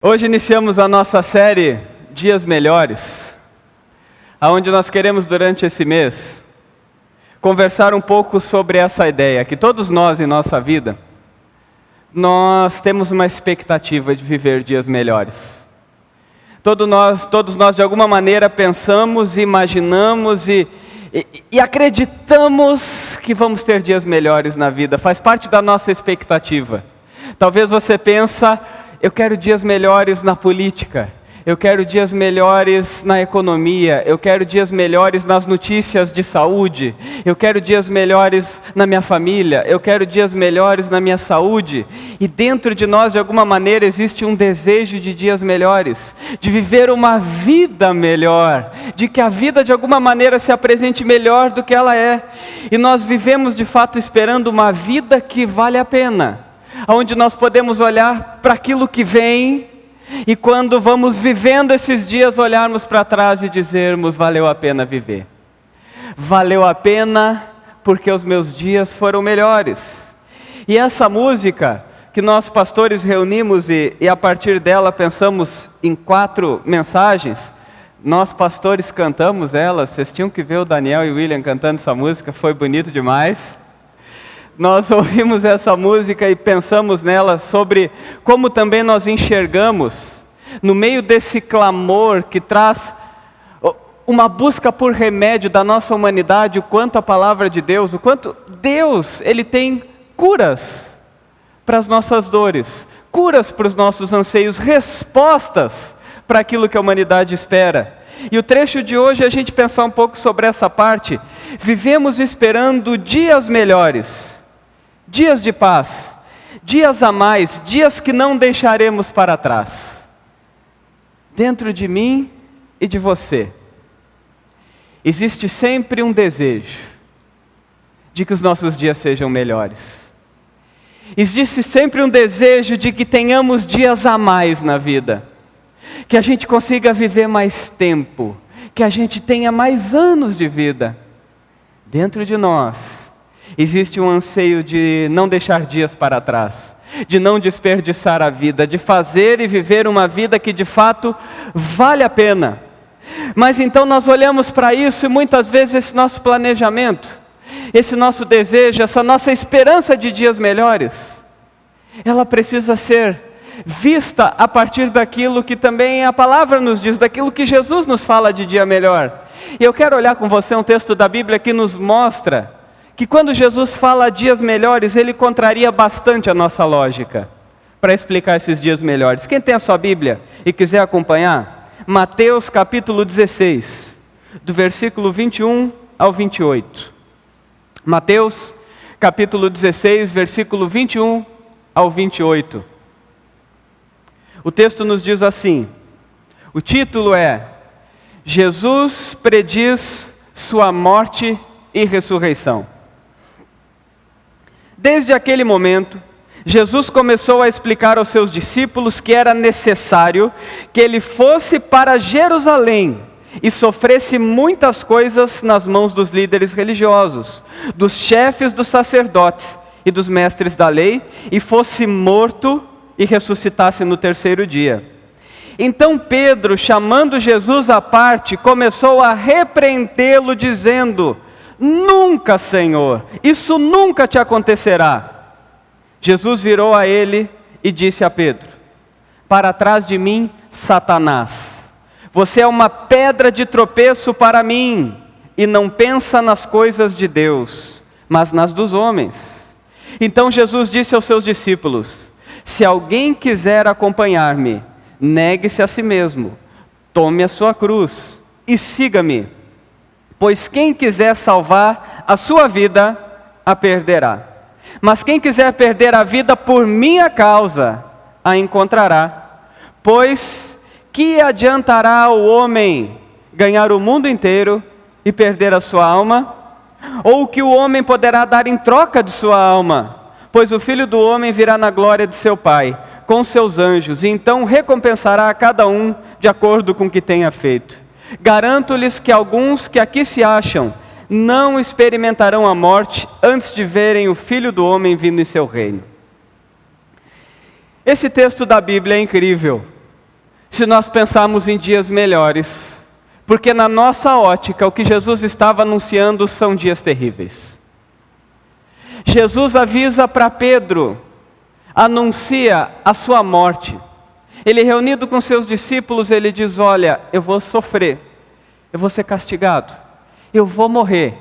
Hoje iniciamos a nossa série Dias Melhores, onde nós queremos durante esse mês conversar um pouco sobre essa ideia, que todos nós em nossa vida, nós temos uma expectativa de viver dias melhores. Todos nós de alguma maneira pensamos, imaginamos e acreditamos que vamos ter dias melhores na vida, faz parte da nossa expectativa. Talvez você pensa: eu quero dias melhores na política, eu quero dias melhores na economia, eu quero dias melhores nas notícias de saúde, eu quero dias melhores na minha família, eu quero dias melhores na minha saúde. E dentro de nós, de alguma maneira, existe um desejo de dias melhores, de viver uma vida melhor, de que a vida de alguma maneira se apresente melhor do que ela é. E nós vivemos de fato esperando uma vida que vale a pena, onde nós podemos olhar para aquilo que vem, e quando vamos vivendo esses dias, olharmos para trás e dizermos: valeu a pena viver. Valeu a pena porque os meus dias foram melhores. E essa música que nós pastores reunimos e a partir dela pensamos em 4 mensagens, nós pastores cantamos ela. Vocês tinham que ver o Daniel e o William cantando essa música, foi bonito demais. Nós ouvimos essa música e pensamos nela sobre como também nós enxergamos, no meio desse clamor que traz uma busca por remédio da nossa humanidade, o quanto a palavra de Deus, o quanto Deus, Ele tem curas para as nossas dores, curas para os nossos anseios, respostas para aquilo que a humanidade espera. E o trecho de hoje é a gente pensar um pouco sobre essa parte. Vivemos esperando dias melhores, dias de paz, dias a mais, dias que não deixaremos para trás. Dentro de mim e de você, existe sempre um desejo de que os nossos dias sejam melhores. Existe sempre um desejo de que tenhamos dias a mais na vida, que a gente consiga viver mais tempo, que a gente tenha mais anos de vida. Dentro de nós existe um anseio de não deixar dias para trás, de não desperdiçar a vida, de fazer e viver uma vida que de fato vale a pena. Mas então nós olhamos para isso e muitas vezes esse nosso planejamento, esse nosso desejo, essa nossa esperança de dias melhores, ela precisa ser vista a partir daquilo que também a palavra nos diz, daquilo que Jesus nos fala de dia melhor. E eu quero olhar com você um texto da Bíblia que nos mostra que quando Jesus fala dias melhores, Ele contraria bastante a nossa lógica para explicar esses dias melhores. Quem tem a sua Bíblia e quiser acompanhar, Mateus capítulo 16, do versículo 21 ao 28. Mateus capítulo 16, versículo 21 ao 28. O texto nos diz assim, o título é: Jesus prediz sua morte e ressurreição. Desde aquele momento, Jesus começou a explicar aos seus discípulos que era necessário que Ele fosse para Jerusalém e sofresse muitas coisas nas mãos dos líderes religiosos, dos chefes dos sacerdotes e dos mestres da lei, e fosse morto e ressuscitasse no 3º dia. Então Pedro, chamando Jesus à parte, começou a repreendê-lo, dizendo: nunca, Senhor, isso nunca te acontecerá. Jesus virou a ele e disse a Pedro: para trás de mim, Satanás, você é uma pedra de tropeço para mim, e não pensa nas coisas de Deus, mas nas dos homens. Então Jesus disse aos seus discípulos: se alguém quiser acompanhar-me, negue-se a si mesmo, tome a sua cruz e siga-me. Pois quem quiser salvar a sua vida, a perderá. Mas quem quiser perder a vida por minha causa, a encontrará. Pois que adiantará o homem ganhar o mundo inteiro e perder a sua alma? Ou o que o homem poderá dar em troca de sua alma? Pois o Filho do Homem virá na glória de seu Pai, com seus anjos, e então recompensará a cada um de acordo com o que tenha feito. Garanto-lhes que alguns que aqui se acham não experimentarão a morte antes de verem o Filho do Homem vindo em seu reino. Esse texto da Bíblia é incrível. se nós pensarmos em dias melhores, porque na nossa ótica o que Jesus estava anunciando são dias terríveis. Jesus avisa para Pedro, anuncia a sua morte. Ele reunido com seus discípulos, ele diz: olha, eu vou sofrer, eu vou ser castigado, eu vou morrer.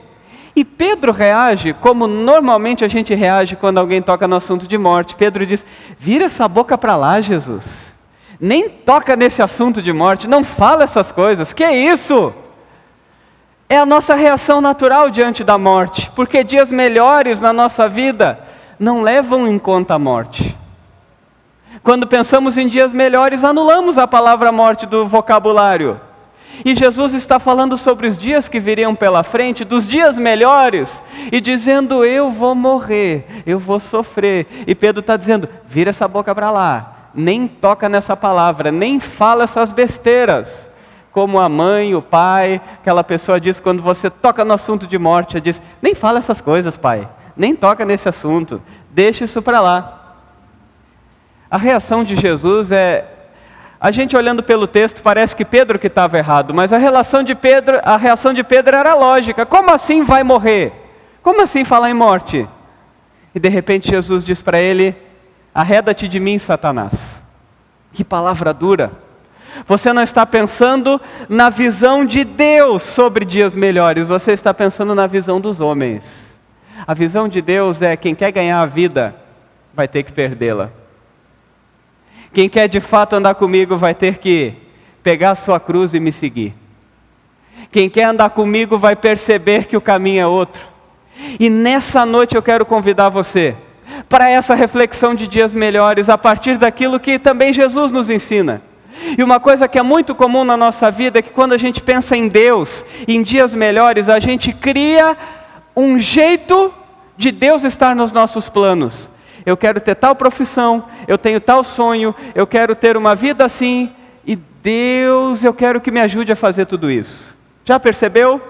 E Pedro reage como normalmente a gente reage quando alguém toca no assunto de morte. Pedro diz: vira essa boca para lá, Jesus. Nem toca nesse assunto de morte, não fala essas coisas. Que é isso? É a nossa reação natural diante da morte, porque dias melhores na nossa vida não levam em conta a morte. Quando pensamos em dias melhores, anulamos a palavra morte do vocabulário. E Jesus está falando sobre os dias que viriam pela frente, dos dias melhores, e dizendo: eu vou morrer, eu vou sofrer. E Pedro está dizendo: vira essa boca para lá, nem toca nessa palavra, nem fala essas besteiras. Como a mãe, o pai, aquela pessoa diz quando você toca no assunto de morte, ela diz: nem fala essas coisas, pai, nem toca nesse assunto, deixa isso para lá. A reação de Jesus a gente olhando pelo texto parece que Pedro que estava errado, mas a reação de Pedro era lógica. Como assim vai morrer? Como assim falar em morte? E de repente Jesus diz para ele: arreda-te de mim, Satanás. Que palavra dura! Você não está pensando na visão de Deus sobre dias melhores, você está pensando na visão dos homens. A visão de Deus é: quem quer ganhar a vida vai ter que perdê-la. Quem quer de fato andar comigo vai ter que pegar a sua cruz e me seguir. Quem quer andar comigo vai perceber que o caminho é outro. E nessa noite eu quero convidar você para essa reflexão de dias melhores, a partir daquilo que também Jesus nos ensina. E uma coisa que é muito comum na nossa vida é que quando a gente pensa em Deus, em dias melhores, a gente cria um jeito de Deus estar nos nossos planos. Eu quero ter tal profissão, eu tenho tal sonho, eu quero ter uma vida assim, e Deus, eu quero que me ajude a fazer tudo isso. Já percebeu?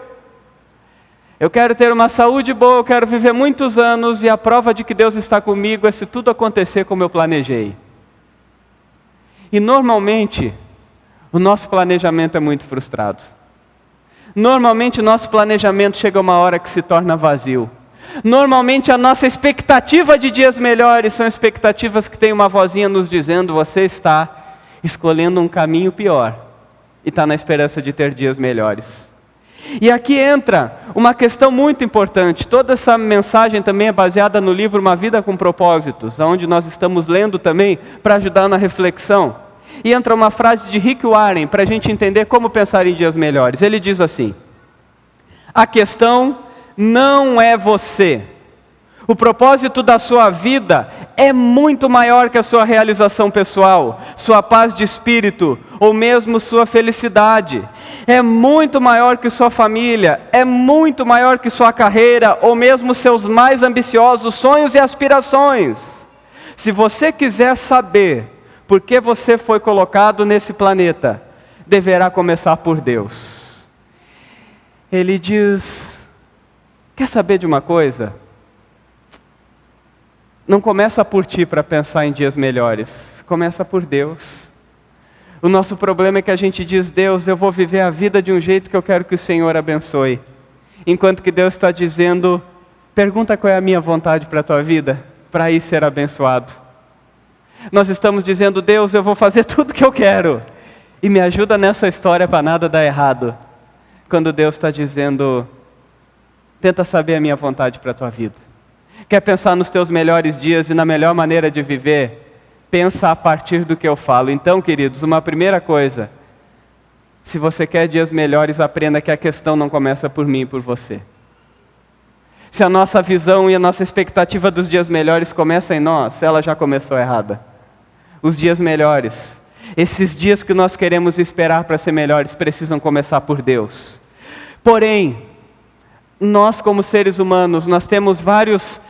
Eu quero ter uma saúde boa, eu quero viver muitos anos, e a prova de que Deus está comigo é se tudo acontecer como eu planejei. E normalmente, o nosso planejamento é muito frustrado. Normalmente o nosso planejamento chega a uma hora que se torna vazio. Normalmente a nossa expectativa de dias melhores são expectativas que tem uma vozinha nos dizendo: você está escolhendo um caminho pior e está na esperança de ter dias melhores. E aqui entra uma questão muito importante. Toda essa mensagem também é baseada no livro Uma Vida com Propósitos, onde nós estamos lendo também para ajudar na reflexão. E entra uma frase de Rick Warren para a gente entender como pensar em dias melhores. Ele diz assim: a questão não é você. O propósito da sua vida é muito maior que a sua realização pessoal, sua paz de espírito, ou mesmo sua felicidade. É muito maior que sua família, é muito maior que sua carreira, ou mesmo seus mais ambiciosos sonhos e aspirações. Se você quiser saber por que você foi colocado nesse planeta, deverá começar por Deus. Ele diz: quer saber de uma coisa? Não começa por ti para pensar em dias melhores, começa por Deus. O nosso problema é que a gente diz: Deus, eu vou viver a vida de um jeito que eu quero que o Senhor abençoe. Enquanto que Deus está dizendo: pergunta qual é a minha vontade para a tua vida, para aí ser abençoado. Nós estamos dizendo: Deus, eu vou fazer tudo que eu quero, e me ajuda nessa história para nada dar errado. Quando Deus está dizendo: tenta saber a minha vontade para a tua vida. Quer pensar nos teus melhores dias e na melhor maneira de viver? Pensa a partir do que eu falo. Então, queridos, uma primeira coisa: se você quer dias melhores, aprenda que a questão não começa por mim e por você. Se a nossa visão e a nossa expectativa dos dias melhores começa em nós, ela já começou errada. Os dias melhores, esses dias que nós queremos esperar para ser melhores, precisam começar por Deus. Porém, nós como seres humanos, nós temos vários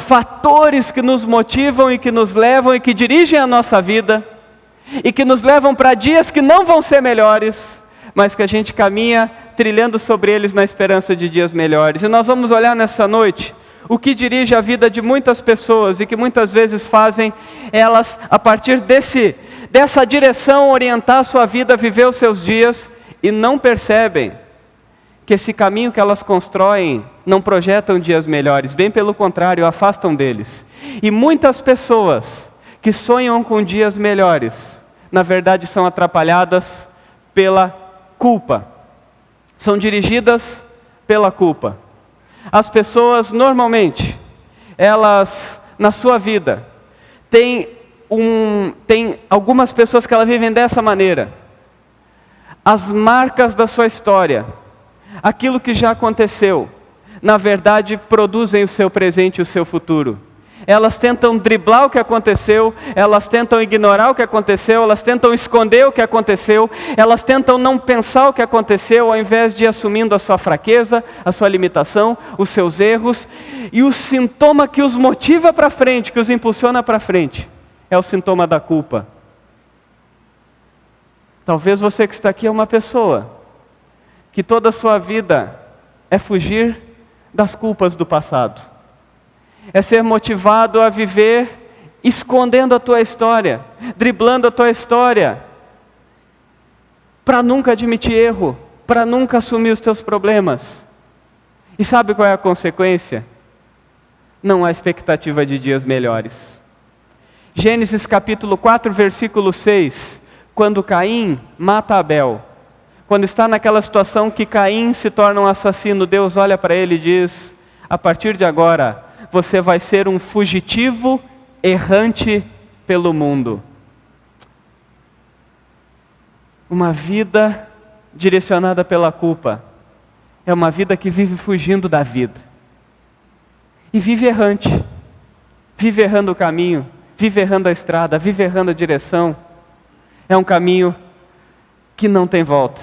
fatores que nos motivam e que nos levam e que dirigem a nossa vida, e que nos levam para dias que não vão ser melhores, mas que a gente caminha trilhando sobre eles na esperança de dias melhores. E nós vamos olhar nessa noite o que dirige a vida de muitas pessoas e que muitas vezes fazem elas, a partir dessa direção orientar a sua vida, viver os seus dias, e não percebem que esse caminho que elas constroem não projetam dias melhores, bem pelo contrário, afastam deles. E muitas pessoas que sonham com dias melhores, na verdade são atrapalhadas pela culpa, são dirigidas pela culpa. As pessoas normalmente, elas na sua vida, tem algumas pessoas que elas vivem dessa maneira. As marcas da sua história, aquilo que já aconteceu, na verdade produzem o seu presente e o seu futuro. Elas tentam driblar o que aconteceu, elas tentam ignorar o que aconteceu, elas tentam esconder o que aconteceu, elas tentam não pensar o que aconteceu, ao invés de ir assumindo a sua fraqueza, a sua limitação, os seus erros, e o sintoma que os motiva para frente, que os impulsiona para frente, é o sintoma da culpa. Talvez você que está aqui é uma pessoa que toda a sua vida é fugir das culpas do passado. É ser motivado a viver escondendo a tua história, driblando a tua história, para nunca admitir erro, para nunca assumir os teus problemas. E sabe qual é a consequência? Não há expectativa de dias melhores. Gênesis capítulo 4, versículo 6, quando Caim mata Abel, quando está naquela situação que Caim se torna um assassino, Deus olha para ele e diz: a partir de agora, você vai ser um fugitivo errante pelo mundo. Uma vida direcionada pela culpa é uma vida que vive fugindo da vida. E vive errante, vive errando o caminho, vive errando a estrada, vive errando a direção. É um caminho que não tem volta.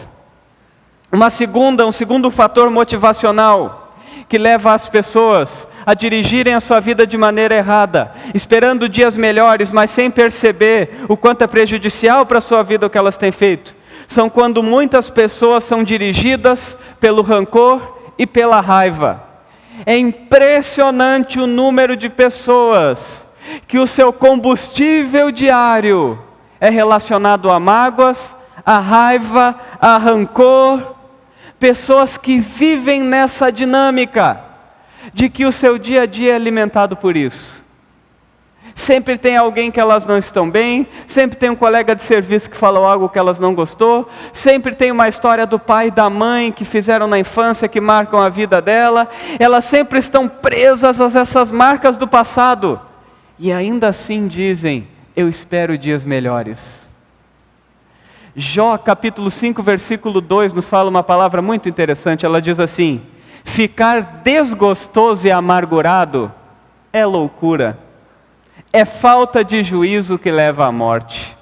Um segundo fator motivacional que leva as pessoas a dirigirem a sua vida de maneira errada, esperando dias melhores, mas sem perceber o quanto é prejudicial para a sua vida o que elas têm feito, são quando muitas pessoas são dirigidas pelo rancor e pela raiva. É impressionante o número de pessoas que o seu combustível diário é relacionado a mágoas, a raiva, a rancor. Pessoas que vivem nessa dinâmica de que o seu dia a dia é alimentado por isso. Sempre tem alguém que elas não estão bem, sempre tem um colega de serviço que falou algo que elas não gostou, sempre tem uma história do pai e da mãe que fizeram na infância que marcam a vida dela. Elas sempre estão presas a essas marcas do passado e ainda assim dizem: eu espero dias melhores. Jó capítulo 5 versículo 2 nos fala uma palavra muito interessante. Ela diz assim: ficar desgostoso e amargurado é loucura, é falta de juízo que leva à morte.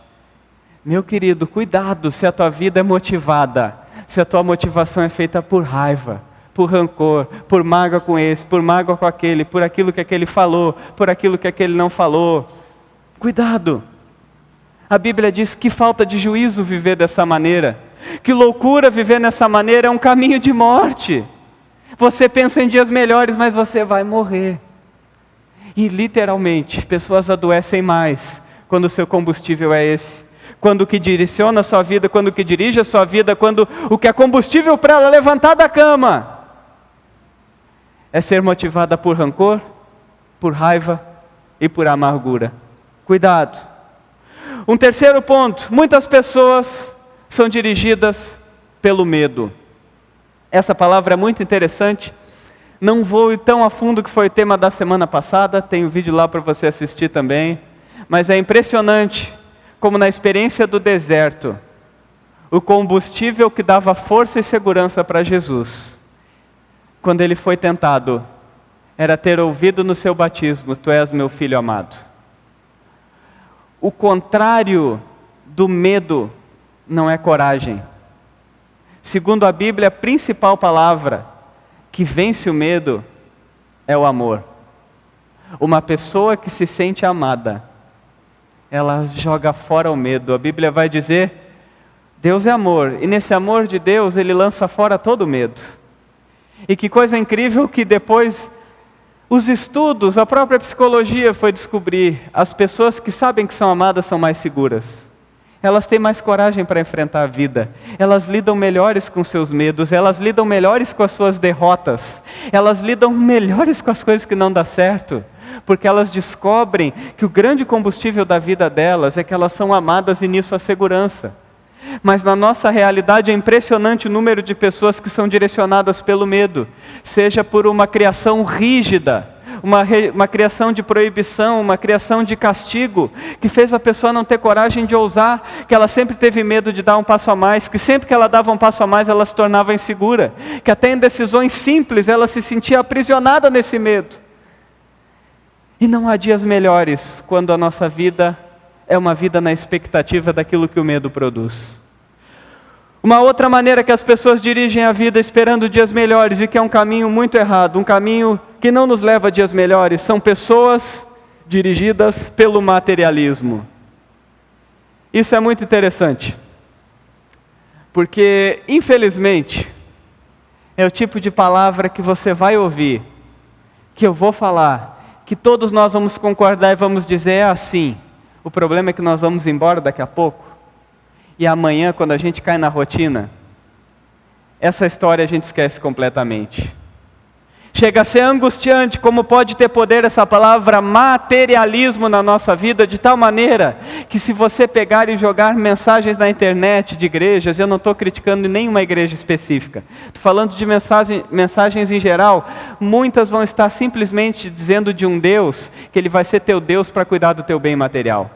Meu querido, cuidado se a tua vida é motivada, se a tua motivação é feita por raiva, por rancor, por mágoa com esse, por mágoa com aquele, por aquilo que aquele falou, por aquilo que aquele não falou. Cuidado. A Bíblia diz que falta de juízo viver dessa maneira, que loucura viver dessa maneira, é um caminho de morte. Você pensa em dias melhores, mas você vai morrer. E literalmente, pessoas adoecem mais quando o seu combustível é esse. Quando o que direciona a sua vida, quando o que dirige a sua vida, quando o que é combustível para ela levantar da cama é ser motivada por rancor, por raiva e por amargura. Cuidado. Um terceiro ponto: muitas pessoas são dirigidas pelo medo. Essa palavra é muito interessante. Não vou ir tão a fundo que foi o tema da semana passada, tem um vídeo lá para você assistir também. Mas é impressionante como na experiência do deserto, o combustível que dava força e segurança para Jesus, quando ele foi tentado, era ter ouvido no seu batismo: tu és meu filho amado. O contrário do medo não é coragem. Segundo a Bíblia, a principal palavra que vence o medo é o amor. Uma pessoa que se sente amada, ela joga fora o medo. A Bíblia vai dizer: Deus é amor, e nesse amor de Deus Ele lança fora todo o medo. E que coisa incrível que depois os estudos, a própria psicologia foi descobrir: as pessoas que sabem que são amadas são mais seguras. Elas têm mais coragem para enfrentar a vida. Elas lidam melhores com seus medos. Elas lidam melhores com as suas derrotas. Elas lidam melhores com as coisas que não dão certo. Porque elas descobrem que o grande combustível da vida delas é que elas são amadas e nisso há segurança. Mas na nossa realidade é impressionante o número de pessoas que são direcionadas pelo medo. Seja por uma criação rígida, uma criação de proibição, uma criação de castigo, que fez a pessoa não ter coragem de ousar, que ela sempre teve medo de dar um passo a mais, que sempre que ela dava um passo a mais ela se tornava insegura, que até em decisões simples ela se sentia aprisionada nesse medo. E não há dias melhores quando a nossa vida é uma vida na expectativa daquilo que o medo produz. Uma outra maneira que as pessoas dirigem a vida esperando dias melhores, e que é um caminho muito errado, um caminho que não nos leva a dias melhores, são pessoas dirigidas pelo materialismo. Isso é muito interessante, porque, infelizmente, é o tipo de palavra que você vai ouvir, que eu vou falar, que todos nós vamos concordar e vamos dizer, é assim. O problema é que nós vamos embora daqui a pouco, e amanhã, quando a gente cai na rotina, essa história a gente esquece completamente. Chega a ser angustiante como pode ter poder essa palavra materialismo na nossa vida, de tal maneira que se você pegar e jogar mensagens na internet de igrejas, eu não estou criticando nenhuma igreja específica, estou falando de mensagens em geral, muitas vão estar simplesmente dizendo de um Deus, que Ele vai ser teu Deus para cuidar do teu bem material.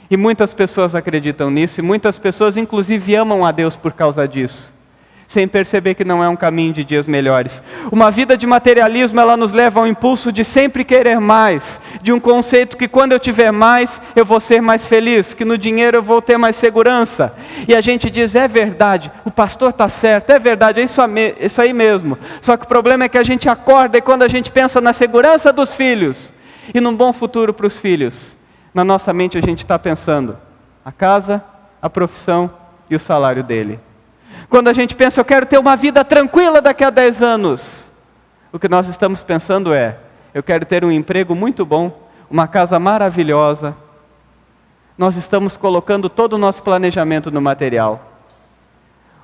E muitas pessoas acreditam nisso, e muitas pessoas inclusive amam a Deus por causa disso, sem perceber que não é um caminho de dias melhores. Uma vida de materialismo, ela nos leva ao impulso de sempre querer mais, de um conceito que quando eu tiver mais, eu vou ser mais feliz, que no dinheiro eu vou ter mais segurança. E a gente diz, é verdade, o pastor está certo, é verdade, é isso aí mesmo. Só que o problema é que a gente acorda e quando a gente pensa na segurança dos filhos, e num bom futuro para os filhos, na nossa mente a gente está pensando, a casa, a profissão e o salário dele. Quando a gente pensa, eu quero ter uma vida tranquila daqui a 10 anos, o que nós estamos pensando é, eu quero ter um emprego muito bom, uma casa maravilhosa. Nós estamos colocando todo o nosso planejamento no material.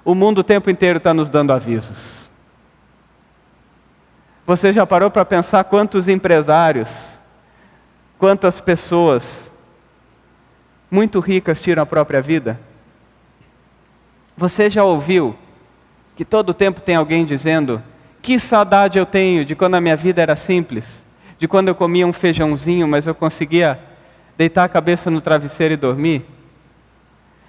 O mundo o tempo inteiro está nos dando avisos. Você já parou para pensar quantos empresários, quantas pessoas muito ricas tiram a própria vida? Você já ouviu que todo tempo tem alguém dizendo, que saudade eu tenho de quando a minha vida era simples, de quando eu comia um feijãozinho, mas eu conseguia deitar a cabeça no travesseiro e dormir?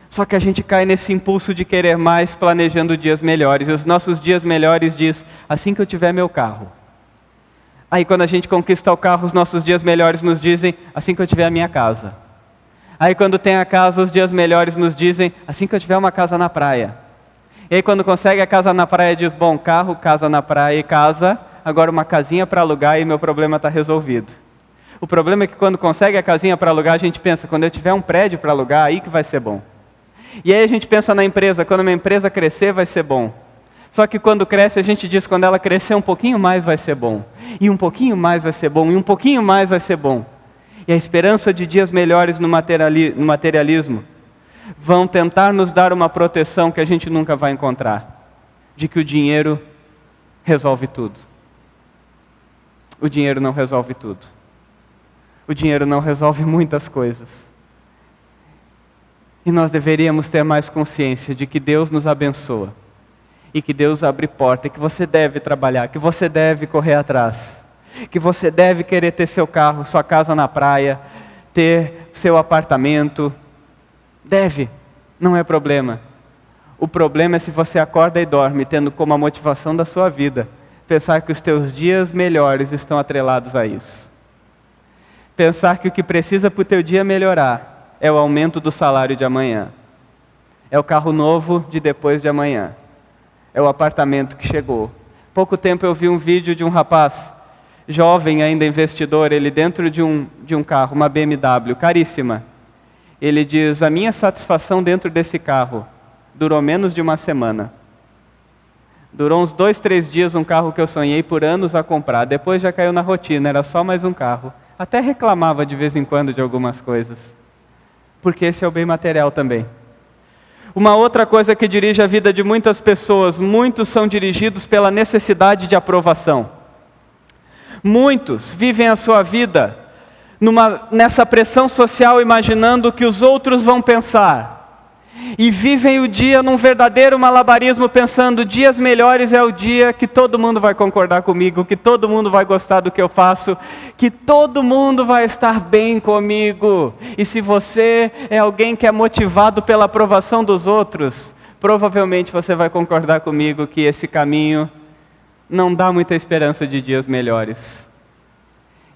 Só que a gente cai nesse impulso de querer mais, planejando dias melhores, e os nossos dias melhores diz, assim que eu tiver meu carro. Aí quando a gente conquista o carro, os nossos dias melhores nos dizem, assim que eu tiver a minha casa. Aí quando tem a casa, os dias melhores nos dizem, assim que eu tiver uma casa na praia. E aí quando consegue a casa na praia, diz, bom, carro, casa na praia e casa, agora uma casinha para alugar e meu problema está resolvido. O problema é que quando consegue a casinha para alugar, a gente pensa, quando eu tiver um prédio para alugar, aí que vai ser bom. E aí a gente pensa na empresa, quando a minha empresa crescer, vai ser bom. Só que quando cresce, a gente diz, quando ela crescer um pouquinho mais, vai ser bom. E um pouquinho mais vai ser bom, e um pouquinho mais vai ser bom. E a esperança de dias melhores no materialismo vão tentar nos dar uma proteção que a gente nunca vai encontrar, de que o dinheiro resolve tudo. O dinheiro não resolve tudo. O dinheiro não resolve muitas coisas. E nós deveríamos ter mais consciência de que Deus nos abençoa, e que Deus abre porta, e que você deve trabalhar, que você deve correr atrás, que você deve querer ter seu carro, sua casa na praia, ter seu apartamento. Deve, não é problema. O problema é se você acorda e dorme, tendo como a motivação da sua vida, pensar que os teus dias melhores estão atrelados a isso. Pensar que o que precisa para o teu dia melhorar é o aumento do salário de amanhã. É o carro novo de depois de amanhã. É o apartamento que chegou. Pouco tempo eu vi um vídeo de um rapaz, jovem ainda investidor, ele dentro de um carro, uma BMW, caríssima. Ele diz, a minha satisfação dentro desse carro durou menos de uma semana. Durou uns 2, 3 dias, um carro que eu sonhei por anos a comprar. Depois já caiu na rotina, era só mais um carro. Até reclamava de vez em quando de algumas coisas. porque esse é o bem material também. Uma outra coisa que dirige a vida de muitas pessoas, muitos são dirigidos pela necessidade de aprovação. Muitos vivem a sua vida nessa pressão social, imaginando o que os outros vão pensar. E vivem o dia num verdadeiro malabarismo, pensando, dias melhores é o dia que todo mundo vai concordar comigo, que todo mundo vai gostar do que eu faço, que todo mundo vai estar bem comigo. E se você é alguém que é motivado pela aprovação dos outros, provavelmente você vai concordar comigo que esse caminho não dá muita esperança de dias melhores.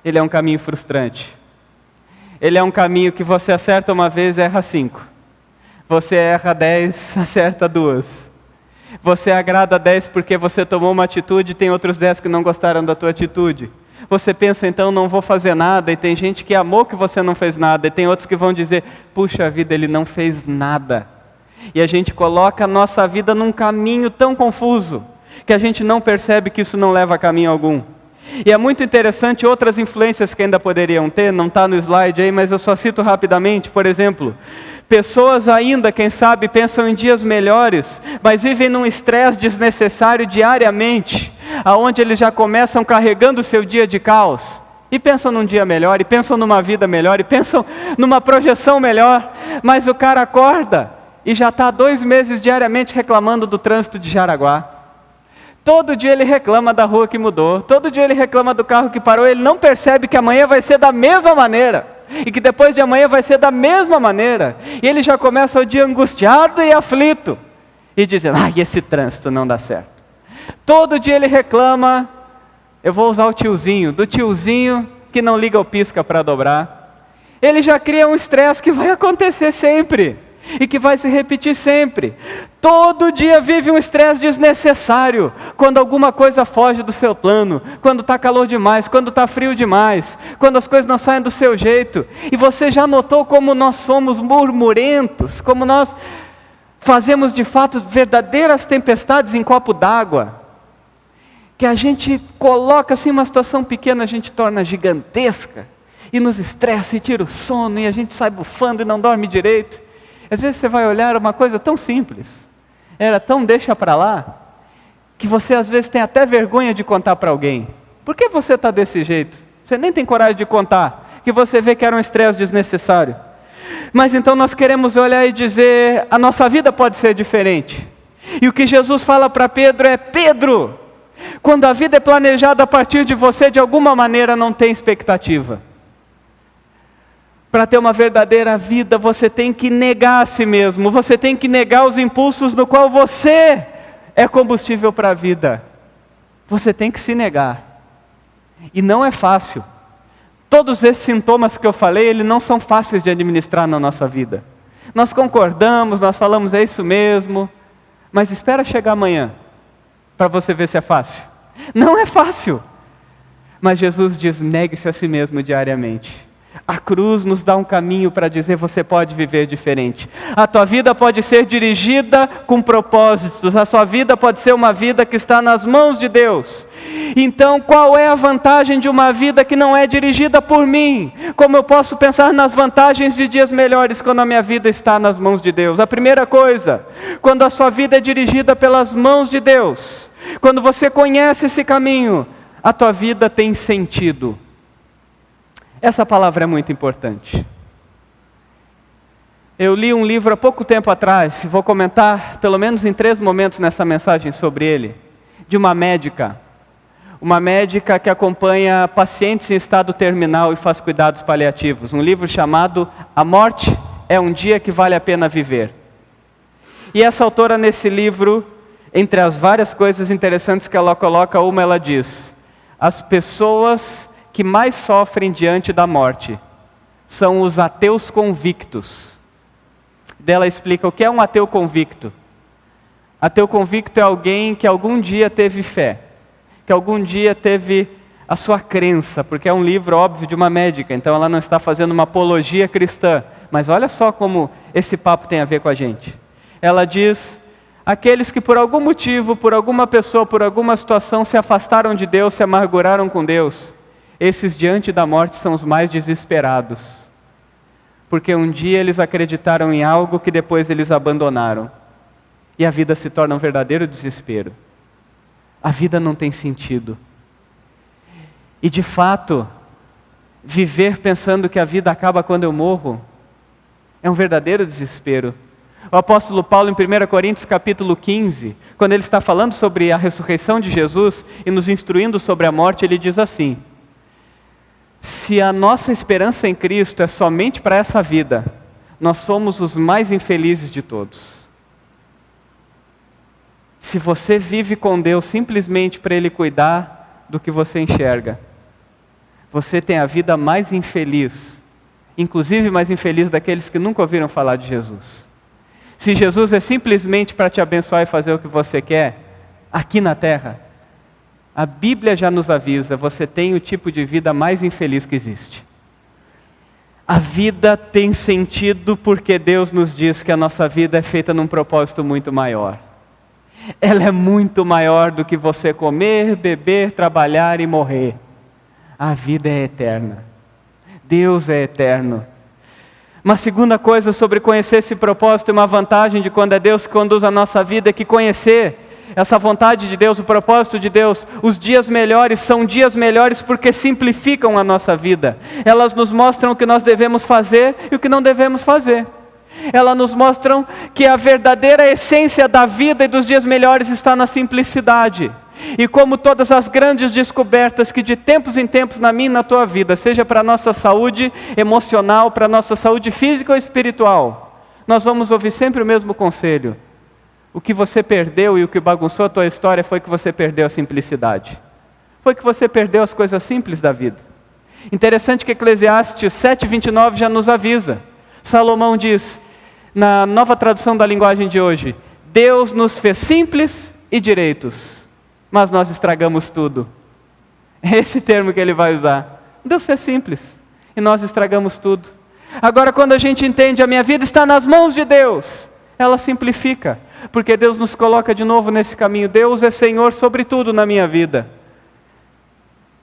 Ele é um caminho frustrante. Ele é um caminho que você acerta uma vez e erra 5. Você erra 10, acerta 2. Você agrada 10 porque você tomou uma atitude e tem outros 10 que não gostaram da tua atitude. Você pensa, então, não vou fazer nada, e tem gente que amou que você não fez nada, e tem outros que vão dizer, puxa vida, ele não fez nada. E a gente coloca a nossa vida num caminho tão confuso, que a gente não percebe que isso não leva a caminho algum. E é muito interessante outras influências que ainda poderiam ter, não está no slide aí, mas eu só cito rapidamente. Por exemplo, pessoas ainda, quem sabe, pensam em dias melhores, mas vivem num estresse desnecessário diariamente, aonde eles já começam carregando o seu dia de caos, e pensam num dia melhor, e pensam numa vida melhor, e pensam numa projeção melhor, mas o cara acorda e já está há 2 meses diariamente reclamando do trânsito de Jaraguá. Todo dia ele reclama da rua que mudou, todo dia ele reclama do carro que parou, ele não percebe que amanhã vai ser da mesma maneira, e que depois de amanhã vai ser da mesma maneira, e ele já começa o dia angustiado e aflito, e dizendo, esse trânsito não dá certo. Todo dia ele reclama, eu vou usar o tiozinho, do tiozinho que não liga o pisca para dobrar. Ele já cria um estresse que vai acontecer sempre, e que vai se repetir sempre. Todo dia vive um estresse desnecessário, quando alguma coisa foge do seu plano, quando está calor demais, quando está frio demais, quando as coisas não saem do seu jeito. E você já notou como nós somos murmurentos, como nós fazemos de fato verdadeiras tempestades em copo d'água, que a gente coloca assim uma situação pequena, a gente torna gigantesca, e nos estressa e tira o sono, e a gente sai bufando e não dorme direito. Às vezes você vai olhar uma coisa tão simples, era tão deixa para lá, que você às vezes tem até vergonha de contar para alguém. Por que você está desse jeito? Você nem tem coragem de contar, que você vê que era um estresse desnecessário. Mas então nós queremos olhar e dizer, a nossa vida pode ser diferente. E o que Jesus fala para Pedro é, Pedro, quando a vida é planejada a partir de você, de alguma maneira não tem expectativa. Para ter uma verdadeira vida, você tem que negar a si mesmo, você tem que negar os impulsos no qual você é combustível para a vida. Você tem que se negar. E não é fácil. Todos esses sintomas que eu falei, eles não são fáceis de administrar na nossa vida. Nós concordamos, nós falamos, é isso mesmo, mas espera chegar amanhã, para você ver se é fácil. Não é fácil. Mas Jesus diz, negue-se a si mesmo diariamente. A cruz nos dá um caminho para dizer, você pode viver diferente. A tua vida pode ser dirigida com propósitos. A sua vida pode ser uma vida que está nas mãos de Deus. Então, qual é a vantagem de uma vida que não é dirigida por mim? Como eu posso pensar nas vantagens de dias melhores quando a minha vida está nas mãos de Deus? A primeira coisa, quando a sua vida é dirigida pelas mãos de Deus, quando você conhece esse caminho, a tua vida tem sentido. Essa palavra é muito importante. Eu li um livro há pouco tempo atrás, vou comentar pelo menos em 3 momentos nessa mensagem sobre ele, de uma médica que acompanha pacientes em estado terminal e faz cuidados paliativos. Um livro chamado A Morte é um Dia que Vale a Pena Viver. E essa autora nesse livro, entre as várias coisas interessantes que ela coloca, ela diz, as pessoas que mais sofrem diante da morte são os ateus convictos. Ela explica o que é um ateu convicto. Ateu convicto é alguém que algum dia teve fé, que algum dia teve a sua crença, porque é um livro óbvio de uma médica, então ela não está fazendo uma apologia cristã, mas olha só como esse papo tem a ver com a gente. Ela diz, aqueles que por algum motivo, por alguma pessoa, por alguma situação se afastaram de Deus, se amarguraram com Deus, esses diante da morte são os mais desesperados. porque um dia eles acreditaram em algo que depois eles abandonaram. E a vida se torna um verdadeiro desespero. A vida não tem sentido. E de fato, viver pensando que a vida acaba quando eu morro, é um verdadeiro desespero. O apóstolo Paulo, em 1 Coríntios capítulo 15, quando ele está falando sobre a ressurreição de Jesus e nos instruindo sobre a morte, ele diz assim: se a nossa esperança em Cristo é somente para essa vida, nós somos os mais infelizes de todos. Se você vive com Deus simplesmente para Ele cuidar do que você enxerga, você tem a vida mais infeliz, inclusive mais infeliz daqueles que nunca ouviram falar de Jesus. Se Jesus é simplesmente para te abençoar e fazer o que você quer, aqui na terra, a Bíblia já nos avisa, você tem o tipo de vida mais infeliz que existe. A vida tem sentido porque Deus nos diz que a nossa vida é feita num propósito muito maior. Ela é muito maior do que você comer, beber, trabalhar e morrer. A vida é eterna. Deus é eterno. Uma segunda coisa sobre conhecer esse propósito e uma vantagem de quando é Deus que conduz a nossa vida é que conhecer essa vontade de Deus, o propósito de Deus, os dias melhores são dias melhores porque simplificam a nossa vida. Elas nos mostram o que nós devemos fazer e o que não devemos fazer. Elas nos mostram que a verdadeira essência da vida e dos dias melhores está na simplicidade. E como todas as grandes descobertas que de tempos em tempos na minha e na tua vida, seja para a nossa saúde emocional, para a nossa saúde física ou espiritual, nós vamos ouvir sempre o mesmo conselho. O que você perdeu e o que bagunçou a tua história foi que você perdeu a simplicidade. Foi que você perdeu as coisas simples da vida. Interessante que Eclesiastes 7:29 já nos avisa. Salomão diz, na nova tradução da linguagem de hoje, Deus nos fez simples e direitos, mas nós estragamos tudo. É esse termo que ele vai usar. Deus fez simples e nós estragamos tudo. Agora, quando a gente entende, a minha vida está nas mãos de Deus, ela simplifica, porque Deus nos coloca de novo nesse caminho. Deus é Senhor sobre tudo na minha vida.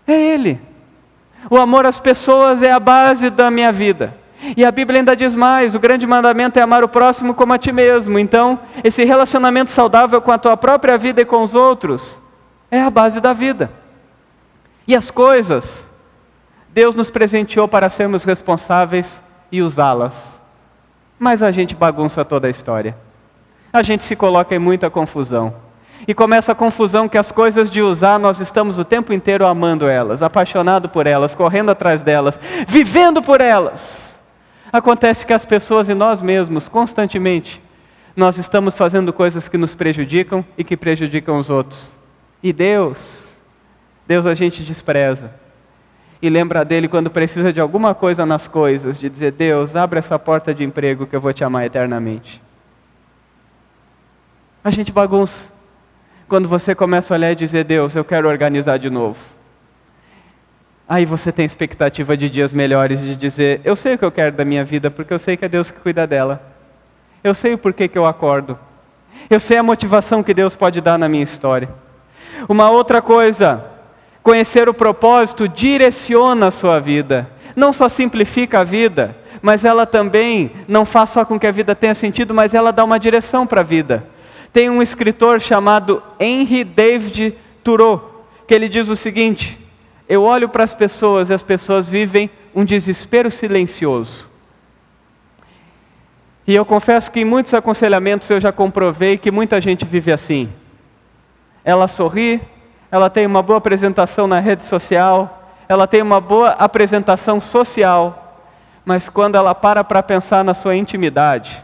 É Ele. O amor às pessoas é a base da minha vida. E a Bíblia ainda diz mais, o grande mandamento é amar o próximo como a ti mesmo. Então, esse relacionamento saudável com a tua própria vida e com os outros é a base da vida. E as coisas, Deus nos presenteou para sermos responsáveis e usá-las. Mas a gente bagunça toda a história. A gente se coloca em muita confusão. E começa a confusão que as coisas de usar, nós estamos o tempo inteiro amando elas, apaixonado por elas, correndo atrás delas, vivendo por elas. Acontece que as pessoas e nós mesmos, constantemente, nós estamos fazendo coisas que nos prejudicam e que prejudicam os outros. E Deus a gente despreza. E lembra dele quando precisa de alguma coisa nas coisas, de dizer, Deus, abre essa porta de emprego que eu vou te amar eternamente. A gente bagunça. Quando você começa a olhar e dizer, Deus, eu quero organizar de novo. Aí você tem expectativa de dias melhores, de dizer, eu sei o que eu quero da minha vida, porque eu sei que é Deus que cuida dela. Eu sei o porquê que eu acordo. Eu sei a motivação que Deus pode dar na minha história. Uma outra coisa, conhecer o propósito direciona a sua vida. Não só simplifica a vida, mas ela também não faz só com que a vida tenha sentido, mas ela dá uma direção para a vida. Tem um escritor chamado Henry David Thoreau, que ele diz o seguinte, eu olho para as pessoas e as pessoas vivem um desespero silencioso. E eu confesso que em muitos aconselhamentos eu já comprovei que muita gente vive assim. Ela sorri, ela tem uma boa apresentação na rede social, ela tem uma boa apresentação social, mas quando ela para pensar na sua intimidade,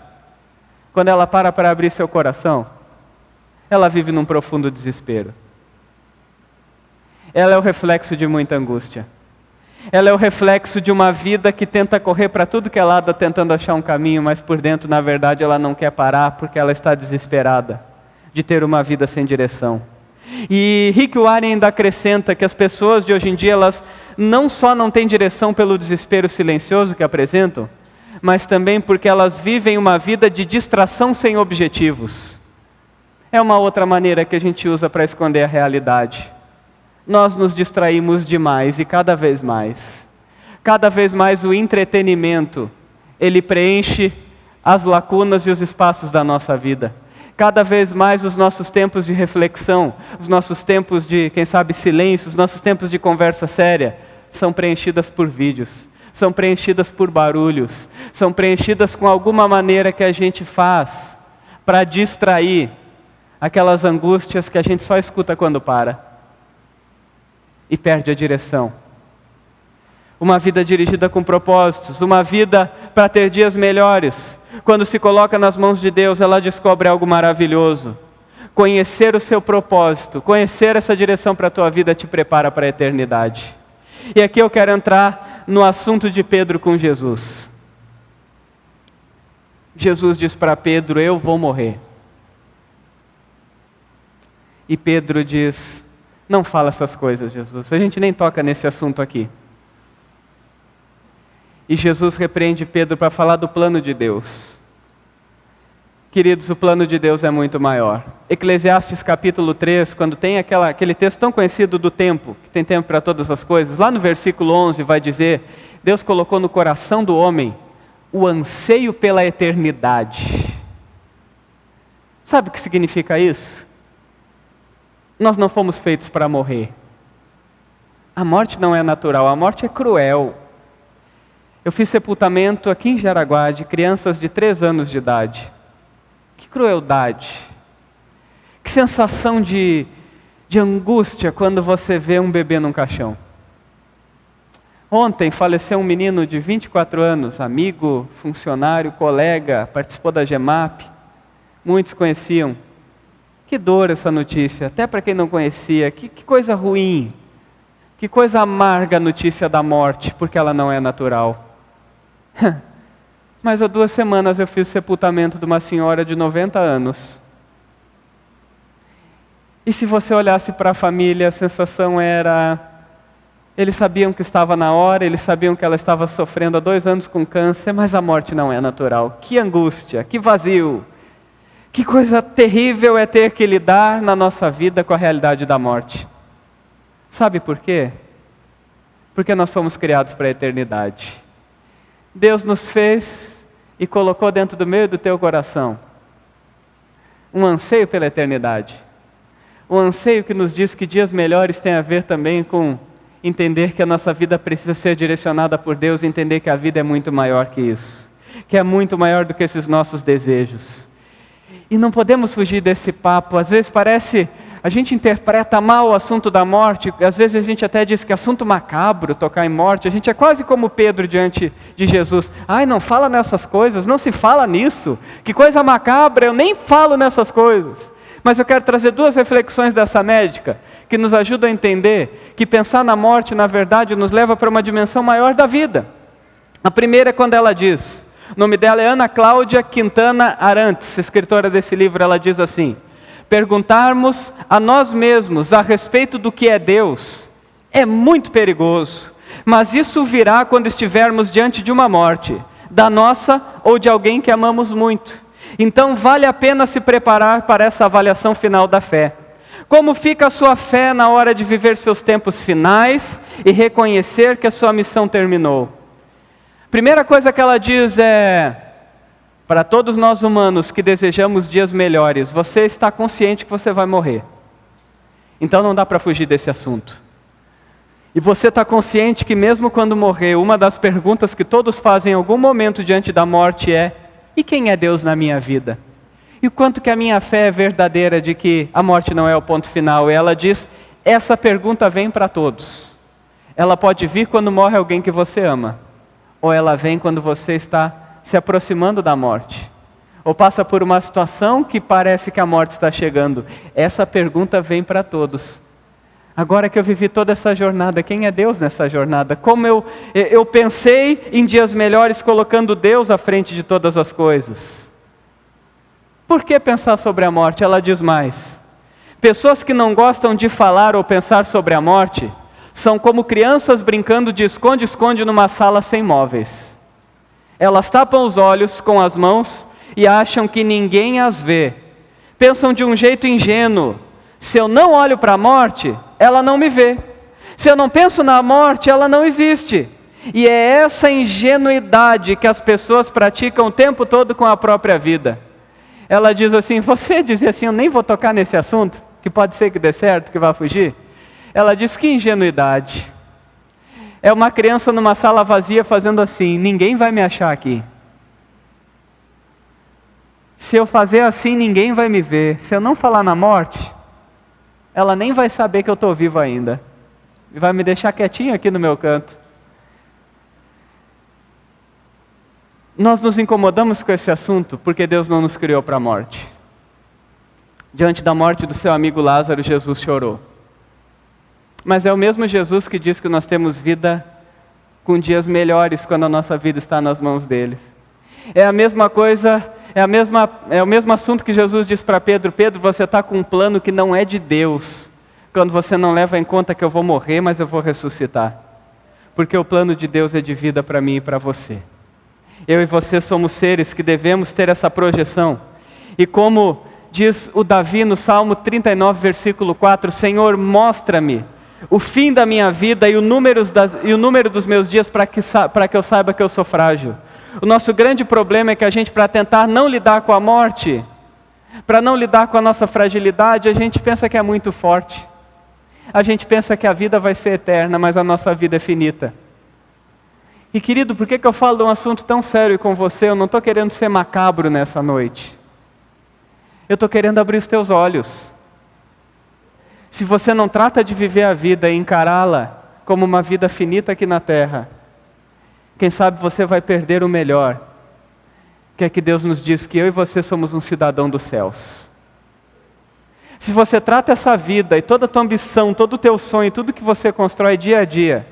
quando ela para abrir seu coração, ela vive num profundo desespero. Ela é o reflexo de muita angústia. Ela é o reflexo de uma vida que tenta correr para tudo que é lado, tentando achar um caminho, mas por dentro, na verdade, ela não quer parar, porque ela está desesperada de ter uma vida sem direção. E Rick Warren ainda acrescenta que as pessoas de hoje em dia, elas não só não têm direção pelo desespero silencioso que apresentam, mas também porque elas vivem uma vida de distração sem objetivos. É uma outra maneira que a gente usa para esconder a realidade. Nós nos distraímos demais e cada vez mais. Cada vez mais o entretenimento, Ele preenche as lacunas e os espaços da nossa vida. Cada vez mais os nossos tempos de reflexão, os nossos tempos de, quem sabe, silêncio, os nossos tempos de conversa séria, são preenchidas por vídeos, são preenchidas por barulhos, são preenchidas com alguma maneira que a gente faz para distrair aquelas angústias que a gente só escuta quando para e perde a direção. Uma vida dirigida com propósitos, uma vida para ter dias melhores. Quando se coloca nas mãos de Deus, ela descobre algo maravilhoso. Conhecer o seu propósito, conhecer essa direção para a tua vida te prepara para a eternidade. E aqui eu quero entrar no assunto de Pedro com Jesus. Jesus diz para Pedro: eu vou morrer. E Pedro diz: não fala essas coisas, Jesus. A gente nem toca nesse assunto aqui. E Jesus repreende Pedro para falar do plano de Deus. Queridos, o plano de Deus é muito maior. Eclesiastes capítulo 3, quando tem aquele texto tão conhecido do tempo, que tem tempo para todas as coisas, lá no versículo 11 vai dizer: Deus colocou no coração do homem o anseio pela eternidade. Sabe o que significa isso? Nós não fomos feitos para morrer. A morte não é natural, a morte é cruel. Eu fiz sepultamento aqui em Jaraguá de crianças de 3 anos de idade. Que crueldade. Que sensação de angústia quando você vê um bebê num caixão. Ontem faleceu um menino de 24 anos, amigo, funcionário, colega, participou da GEMAP. Muitos conheciam. Que dor essa notícia, até para quem não conhecia. Que coisa ruim. Que coisa amarga a notícia da morte, porque ela não é natural. Mas há 2 semanas eu fiz o sepultamento de uma senhora de 90 anos. E se você olhasse para a família, a sensação era... Eles sabiam que estava na hora, eles sabiam que ela estava sofrendo há 2 anos com câncer, mas a morte não é natural. Que angústia, que vazio. Que coisa terrível é ter que lidar na nossa vida com a realidade da morte. Sabe por quê? Porque nós fomos criados para a eternidade. Deus nos fez e colocou dentro do meio do teu coração um anseio pela eternidade. Um anseio que nos diz que dias melhores tem a ver também com entender que a nossa vida precisa ser direcionada por Deus, entender que a vida é muito maior que isso, que é muito maior do que esses nossos desejos. E não podemos fugir desse papo. Às vezes parece... A gente interpreta mal o assunto da morte, às vezes a gente até diz que é assunto macabro tocar em morte, a gente é quase como Pedro diante de Jesus. Ai, não fala nessas coisas, não se fala nisso, que coisa macabra, eu nem falo nessas coisas. Mas eu quero trazer 2 reflexões dessa médica, que nos ajudam a entender que pensar na morte, na verdade, nos leva para uma dimensão maior da vida. A primeira é quando ela diz, o nome dela é Ana Cláudia Quintana Arantes, escritora desse livro, ela diz assim: perguntarmos a nós mesmos a respeito do que é Deus é muito perigoso, mas isso virá quando estivermos diante de uma morte, da nossa ou de alguém que amamos muito. Então vale a pena se preparar para essa avaliação final da fé. Como fica a sua fé na hora de viver seus tempos finais e reconhecer que a sua missão terminou? Primeira coisa que ela diz é: para todos nós humanos que desejamos dias melhores, você está consciente que você vai morrer. Então não dá para fugir desse assunto. E você está consciente que mesmo quando morrer, uma das perguntas que todos fazem em algum momento diante da morte é: e quem é Deus na minha vida? E o quanto que a minha fé é verdadeira de que a morte não é o ponto final? E ela diz, essa pergunta vem para todos. Ela pode vir quando morre alguém que você ama, ou ela vem quando você está se aproximando da morte, ou passa por uma situação que parece que a morte está chegando. Essa pergunta vem para todos. Agora que eu vivi toda essa jornada, quem é Deus nessa jornada? Como eu pensei em dias melhores colocando Deus à frente de todas as coisas. Por que pensar sobre a morte? Ela diz mais: pessoas que não gostam de falar ou pensar sobre a morte são como crianças brincando de esconde-esconde numa sala sem móveis. Elas tapam os olhos com as mãos e acham que ninguém as vê. Pensam de um jeito ingênuo: se eu não olho para a morte, ela não me vê. Se eu não penso na morte, ela não existe. E é essa ingenuidade que as pessoas praticam o tempo todo com a própria vida. Ela diz assim, você dizia assim, eu nem vou tocar nesse assunto, que pode ser que dê certo, que vai fugir. Ela diz, que ingenuidade. É uma criança numa sala vazia fazendo assim, ninguém vai me achar aqui. Se eu fazer assim, ninguém vai me ver. Se eu não falar na morte, ela nem vai saber que eu estou vivo ainda. E vai me deixar quietinho aqui no meu canto. Nós nos incomodamos com esse assunto porque Deus não nos criou para a morte. Diante da morte do seu amigo Lázaro, Jesus chorou. Mas é o mesmo Jesus que diz que nós temos vida com dias melhores quando a nossa vida está nas mãos deles. É a mesma coisa, é o mesmo assunto que Jesus diz para Pedro, Pedro, você está com um plano que não é de Deus, quando você não leva em conta que eu vou morrer, mas eu vou ressuscitar. Porque o plano de Deus é de vida para mim e para você. Eu e você somos seres que devemos ter essa projeção. E como diz o Davi no Salmo 39, versículo 4, Senhor, mostra-me o fim da minha vida e o número dos meus dias para que eu saiba que eu sou frágil. O nosso grande problema é que a gente, para tentar não lidar com a morte, para não lidar com a nossa fragilidade, a gente pensa que é muito forte. A gente pensa que a vida vai ser eterna, mas a nossa vida é finita. E querido, por que eu falo de um assunto tão sério com você? Eu não estou querendo ser macabro nessa noite. Eu estou querendo abrir os teus olhos. Se você não trata de viver a vida e encará-la como uma vida finita aqui na terra, quem sabe você vai perder o melhor, que é que Deus nos diz que eu e você somos um cidadão dos céus. Se você trata essa vida e toda a tua ambição, todo o teu sonho, tudo que você constrói dia a dia,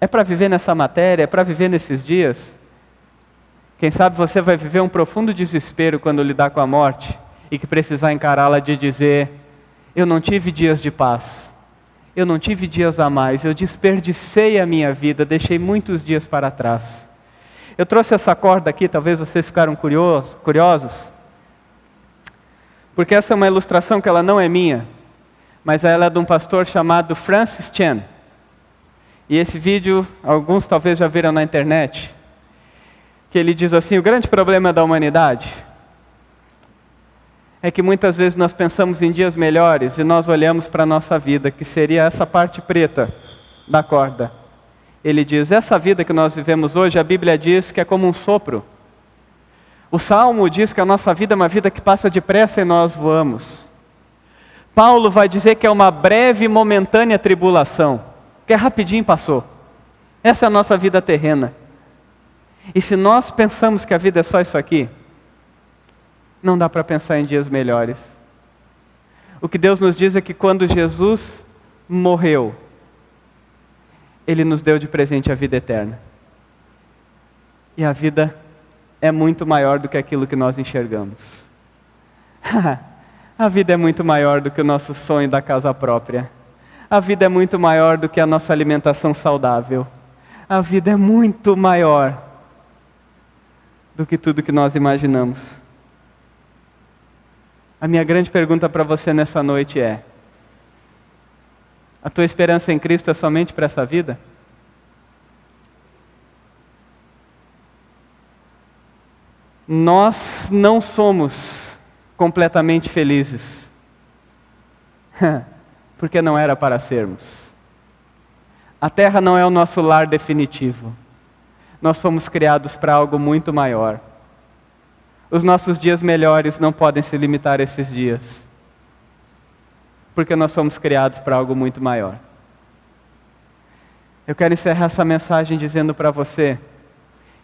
é para viver nessa matéria, é para viver nesses dias, quem sabe você vai viver um profundo desespero quando lidar com a morte e que precisar encará-la de dizer, eu não tive dias de paz, eu não tive dias a mais, eu desperdicei a minha vida, deixei muitos dias para trás. Eu trouxe essa corda aqui, talvez vocês ficaram curiosos, porque essa é uma ilustração que ela não é minha, mas ela é de um pastor chamado Francis Chan. E esse vídeo, alguns talvez já viram na internet, que ele diz assim, o grande problema da humanidade é que muitas vezes nós pensamos em dias melhores e nós olhamos para a nossa vida, que seria essa parte preta da corda. Ele diz, essa vida que nós vivemos hoje, a Bíblia diz que é como um sopro. O Salmo diz que a nossa vida é uma vida que passa depressa e nós voamos. Paulo vai dizer que é uma breve e momentânea tribulação, que é rapidinho passou. Essa é a nossa vida terrena. E se nós pensamos que a vida é só isso aqui, não dá para pensar em dias melhores. O que Deus nos diz é que quando Jesus morreu, Ele nos deu de presente a vida eterna. E a vida é muito maior do que aquilo que nós enxergamos. A vida é muito maior do que o nosso sonho da casa própria. A vida é muito maior do que a nossa alimentação saudável. A vida é muito maior do que tudo que nós imaginamos. A minha grande pergunta para você nessa noite é, a tua esperança em Cristo é somente para essa vida? Nós não somos completamente felizes, porque não era para sermos. A terra não é o nosso lar definitivo. Nós fomos criados para algo muito maior. Os nossos dias melhores não podem se limitar a esses dias, porque nós somos criados para algo muito maior. Eu quero encerrar essa mensagem dizendo para você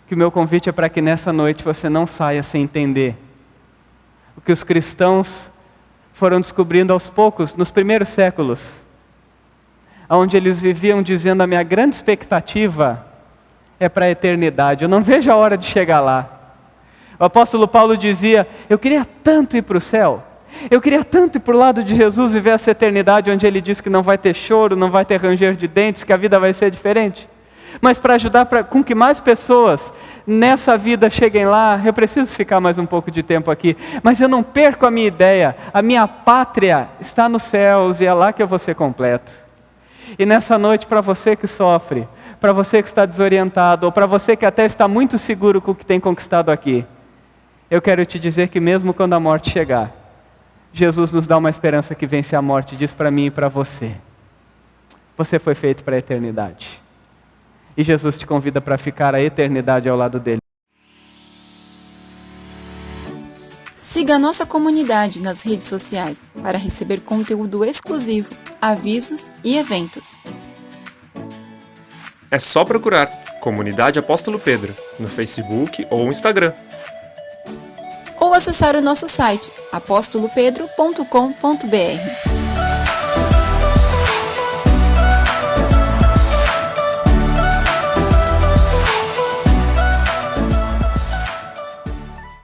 que o meu convite é para que nessa noite você não saia sem entender o que os cristãos foram descobrindo aos poucos, nos primeiros séculos, onde eles viviam dizendo, a minha grande expectativa é para a eternidade, eu não vejo a hora de chegar lá. O apóstolo Paulo dizia, eu queria tanto ir para o céu, eu queria tanto ir para o lado de Jesus, viver essa eternidade onde ele diz que não vai ter choro, não vai ter ranger de dentes, que a vida vai ser diferente. Mas para ajudar com que mais pessoas nessa vida cheguem lá, eu preciso ficar mais um pouco de tempo aqui, mas eu não perco a minha ideia, a minha pátria está nos céus e é lá que eu vou ser completo. E nessa noite, para você que sofre, para você que está desorientado, ou para você que até está muito seguro com o que tem conquistado aqui, eu quero te dizer que mesmo quando a morte chegar, Jesus nos dá uma esperança que vence a morte, diz para mim e para você: você foi feito para a eternidade. E Jesus te convida para ficar a eternidade ao lado dele. Siga a nossa comunidade nas redes sociais para receber conteúdo exclusivo, avisos e eventos. É só procurar Comunidade Apóstolo Pedro no Facebook ou Instagram. Ou acessar o nosso site apostolopedro.com.br.